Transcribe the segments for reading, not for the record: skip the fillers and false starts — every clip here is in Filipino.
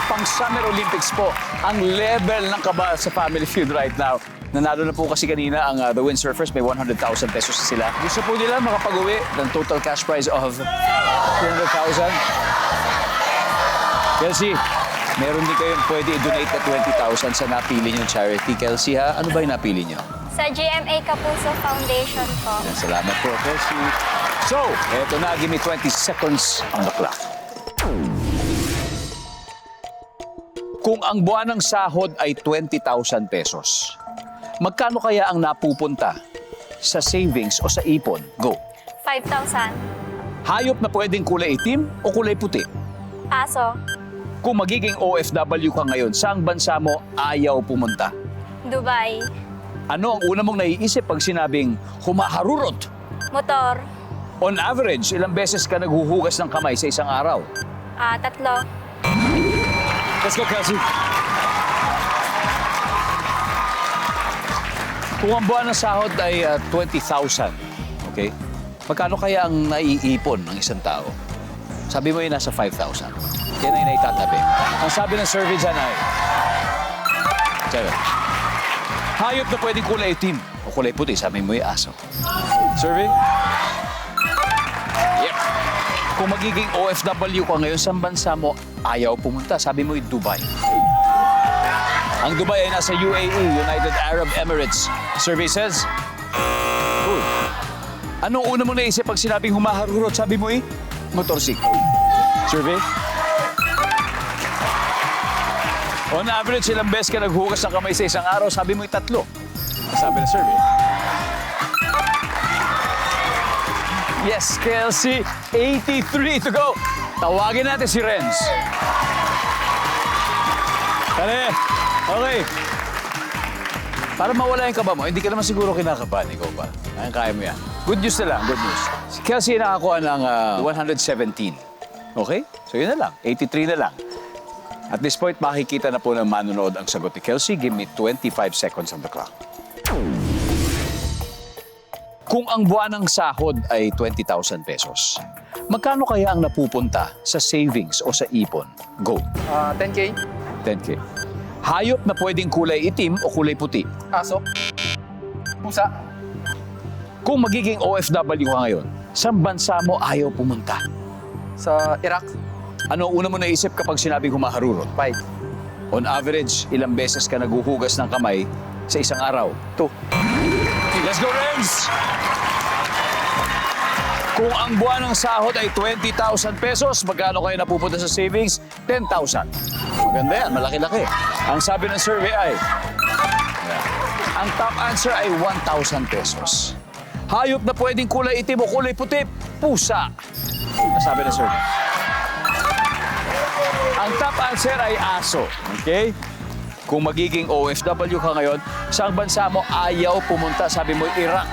pang Summer Olympics po ang level ng kaba sa Family Feud right now. Nanalo na po kasi kanina ang The Windsurfers, may 100,000 pesos sila. Gusto po nila makapag-uwi ng total cash prize of 200,000. Kelsey, meron din kayong pwede i-donate na 20,000 sa napili niyong charity. Kelsey, ha? Ano ba yung napili niyo? Sa GMA Kapuso Foundation po. Yan, salamat po, Kelsey. So, eto na. Give me 20 seconds on the clock. Kung ang buwan ng sahod ay 20,000 pesos, magkano kaya ang napupunta sa savings o sa ipon? Go. 5,000. Hayop na pwedeng kulay itim o kulay puti? Aso. Kung magiging OFW ka ngayon, saang bansa mo ayaw pumunta? Dubai. Ano ang una mong naiisip pag sinabing humaharurot? Motor. On average, ilang beses ka naghuhugas ng kamay sa isang araw? 3. Let's go, Kelsey. Kung ang buwan ng sahod ay 20,000, okay? Magkano kaya ang naiipon ng isang tao? Sabi mo yun nasa 5,000. Yan ay naitatabi. Ang sabi ng survey dyan ay... Hayop na pwedeng kulay itim o kulay puti, sabi mo yung aso. Survey? Yep. Kung magiging OFW ka ngayon, saan bansa mo ayaw pumunta? Sabi mo yung Dubai. Ang Dubai ay nasa UAE, United Arab Emirates. Survey says, good. Anong una mong naisip pag sinabing humaharurot? Sabi mo motorsiklo. Survey? On average, ilang beses ka naghugas ng kamay sa isang araw? Sabi mo 3. Sabi ng survey. Yes, Kelsey, 83 to go. Tawagin natin si Renz. Kale, okay. Para mawala yung kaba mo, hindi ka naman siguro kinakabahan. Ikaw ba? Ay, kaya mo yan. Good news na lang, good news. Si Kelsey nakakuha ng 117. Okay? So yun na lang, 83 na lang. At this point, makikita na po ng manonood ang sagot ni Kelsey. Give me 25 seconds on the clock. Kung ang buwan ng sahod ay 20,000 pesos, magkano kaya ang napupunta sa savings o sa ipon? Go. 10K. 10K. Hayop na pwedeng kulay itim o kulay puti? Aso. Pusa. Kung magiging OFW ka ngayon, saan bansa mo ayaw pumunta? Sa Iraq. Ano una mo naisip kapag sinabing humaharurot? 5. On average, ilang beses ka naghuhugas ng kamay sa isang araw? 2. Let's go, Renz! Kung ang buwan ng sahod ay 20,000 pesos, magkano kayo napupunta sa savings? 10,000. Maganda yan, malaki-laki. Ang sabi ng survey ay... Ang top answer ay 1,000 pesos. Hayop na pwedeng kulay itim o kulay puti? Pusa. Ang sabi ng survey. Ang top answer ay aso. Okay? Kung magiging OFW ka ngayon, saang bansa mo ayaw pumunta? Sabi mo, Iraq.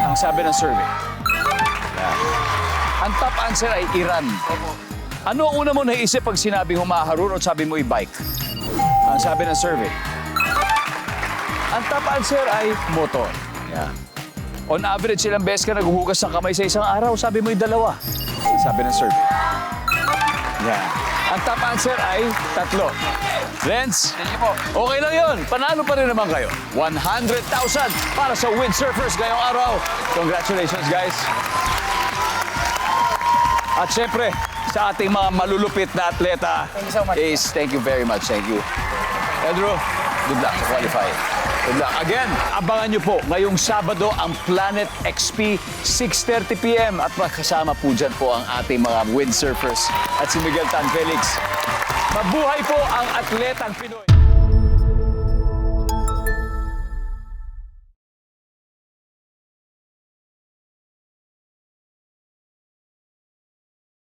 Ang sabi ng survey. Ang top answer ay Iran. Ano ang una mo naisip pag sinabing humaharurot? Sabi mo, bike. Ang sabi ng survey. Ang top answer ay motor. Yeah. On average, ilang beses ka naghuhugas ng kamay sa isang araw? Sabi mo, 2. Ang sabi ng survey. Yeah. Ang top answer ay 3. Renz, Thank you po. okay lang yun. Panalo pa rin naman kayo. 100,000 para sa Windsurfers ngayong araw. Congratulations, guys. At syempre, sa ating mga malulupit na atleta, Thank you so much. thank you very much. Thank you. Andrew, good luck sa qualifying. Good luck. Again, abangan nyo po ngayong Sabado ang Planet XP, 6:30 p.m. At makasama po dyan po ang ating mga windsurfers at si Miguel Tan Felix. Mabuhay po ang atletang Pinoy!